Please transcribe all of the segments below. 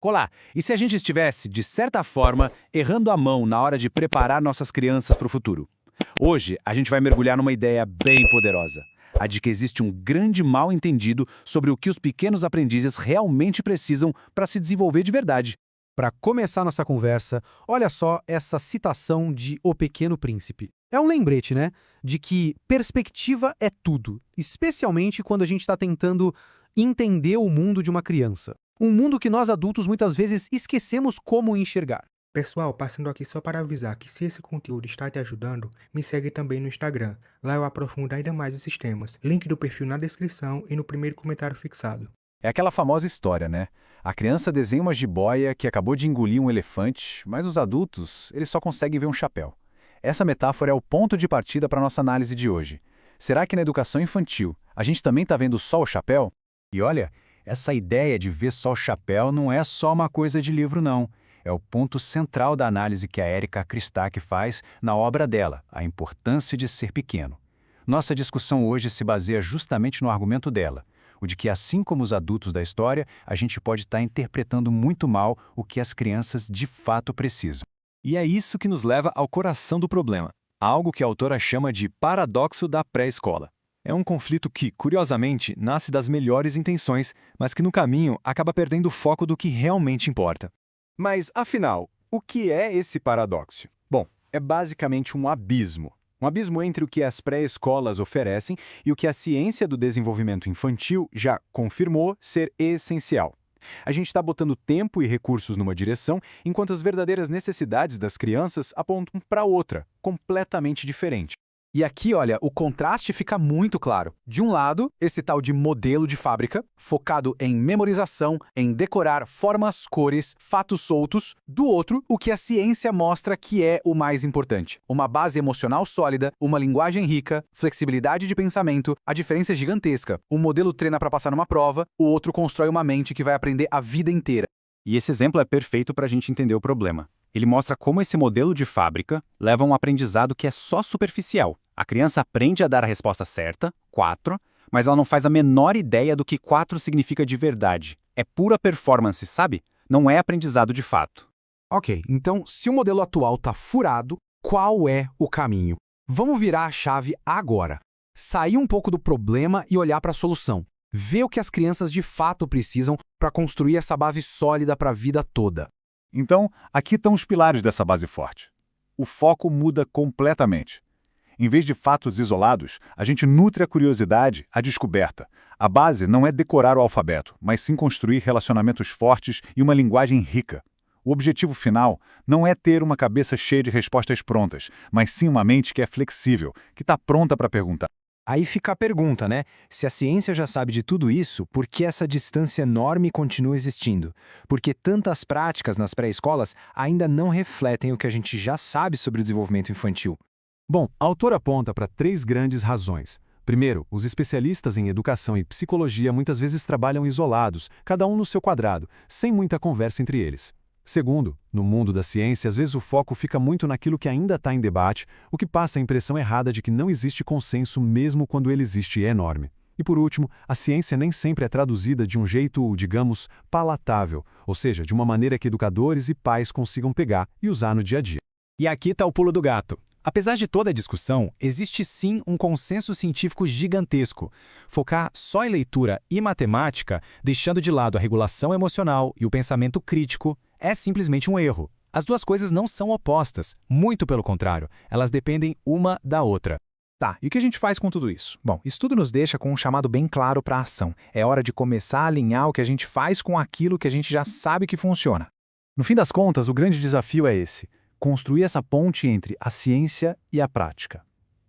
Olá, e se a gente estivesse, de certa forma, errando a mão na hora de preparar nossas crianças para o futuro? Hoje, a gente vai mergulhar numa ideia bem poderosa. A de que existe um grande mal-entendido sobre o que os pequenos aprendizes realmente precisam para se desenvolver de verdade. Para começar nossa conversa, olha só essa citação de O Pequeno Príncipe. É um lembrete, né? De que perspectiva é tudo, especialmente quando a gente está tentando entender o mundo de uma criança. Um mundo que nós adultos muitas vezes esquecemos como enxergar. Pessoal, passando aqui só para avisar que se esse conteúdo está te ajudando, me segue também no Instagram. Lá eu aprofundo ainda mais esses temas. Link do perfil na descrição e no primeiro comentário fixado. É aquela famosa história, né? A criança desenha uma jiboia que acabou de engolir um elefante, mas os adultos, eles só conseguem ver um chapéu. Essa metáfora é o ponto de partida para a nossa análise de hoje. Será que na educação infantil a gente também está vendo só o chapéu? E olha, essa ideia de ver só o chapéu não é só uma coisa de livro, não. É o ponto central da análise que a Érica Christak faz na obra dela, A Importância de Ser Pequeno. Nossa discussão hoje se baseia justamente no argumento dela, o de que, assim como os adultos da história, a gente pode estar interpretando muito mal o que as crianças de fato precisam. E é isso que nos leva ao coração do problema, algo que a autora chama de paradoxo da pré-escola. É um conflito que, curiosamente, nasce das melhores intenções, mas que no caminho acaba perdendo o foco do que realmente importa. Mas, afinal, o que é esse paradoxo? Bom, é basicamente um abismo. Um abismo entre o que as pré-escolas oferecem e o que a ciência do desenvolvimento infantil já confirmou ser essencial. A gente está botando tempo e recursos numa direção, enquanto as verdadeiras necessidades das crianças apontam para outra, completamente diferente. E aqui, olha, o contraste fica muito claro. De um lado, esse tal de modelo de fábrica, focado em memorização, em decorar formas, cores, fatos soltos. Do outro, o que a ciência mostra que é o mais importante. Uma base emocional sólida, uma linguagem rica, flexibilidade de pensamento, a diferença é gigantesca. Um modelo treina para passar numa prova, o outro constrói uma mente que vai aprender a vida inteira. E esse exemplo é perfeito para a gente entender o problema. Ele mostra como esse modelo de fábrica leva a um aprendizado que é só superficial. A criança aprende a dar a resposta certa, 4, mas ela não faz a menor ideia do que 4 significa de verdade. É pura performance, sabe? Não é aprendizado de fato. Ok, então, se o modelo atual está furado, qual é o caminho? Vamos virar a chave agora. Sair um pouco do problema e olhar para a solução. Ver o que as crianças de fato precisam para construir essa base sólida para a vida toda. Então, aqui estão os pilares dessa base forte. O foco muda completamente. Em vez de fatos isolados, a gente nutre a curiosidade, a descoberta. A base não é decorar o alfabeto, mas sim construir relacionamentos fortes e uma linguagem rica. O objetivo final não é ter uma cabeça cheia de respostas prontas, mas sim uma mente que é flexível, que está pronta para perguntar. Aí fica a pergunta, né? Se a ciência já sabe de tudo isso, por que essa distância enorme continua existindo? Por que tantas práticas nas pré-escolas ainda não refletem o que a gente já sabe sobre o desenvolvimento infantil? Bom, a autora aponta para 3 grandes razões. Primeiro, os especialistas em educação e psicologia muitas vezes trabalham isolados, cada um no seu quadrado, sem muita conversa entre eles. Segundo, no mundo da ciência, às vezes o foco fica muito naquilo que ainda está em debate, o que passa a impressão errada de que não existe consenso mesmo quando ele existe e é enorme. E por último, a ciência nem sempre é traduzida de um jeito, digamos, palatável, ou seja, de uma maneira que educadores e pais consigam pegar e usar no dia a dia. E aqui está o pulo do gato. Apesar de toda a discussão, existe sim um consenso científico gigantesco. Focar só em leitura e matemática, deixando de lado a regulação emocional e o pensamento crítico, é simplesmente um erro. As duas coisas não são opostas, muito pelo contrário, elas dependem uma da outra. Tá, e o que a gente faz com tudo isso? Bom, isso tudo nos deixa com um chamado bem claro para a ação. É hora de começar a alinhar o que a gente faz com aquilo que a gente já sabe que funciona. No fim das contas, o grande desafio é esse: construir essa ponte entre a ciência e a prática.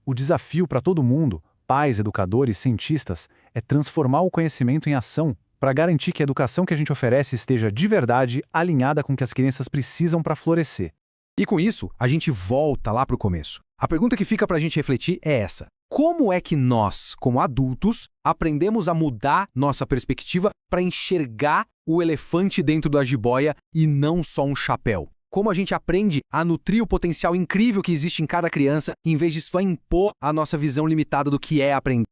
O desafio para todo mundo, pais, educadores, cientistas, é transformar o conhecimento em ação para garantir que a educação que a gente oferece esteja de verdade alinhada com o que as crianças precisam para florescer. E com isso, a gente volta lá para o começo. A pergunta que fica para a gente refletir é essa: como é que nós, como adultos, aprendemos a mudar nossa perspectiva para enxergar o elefante dentro da jiboia e não só um chapéu? Como a gente aprende a nutrir o potencial incrível que existe em cada criança, em vez de só impor a nossa visão limitada do que é aprender?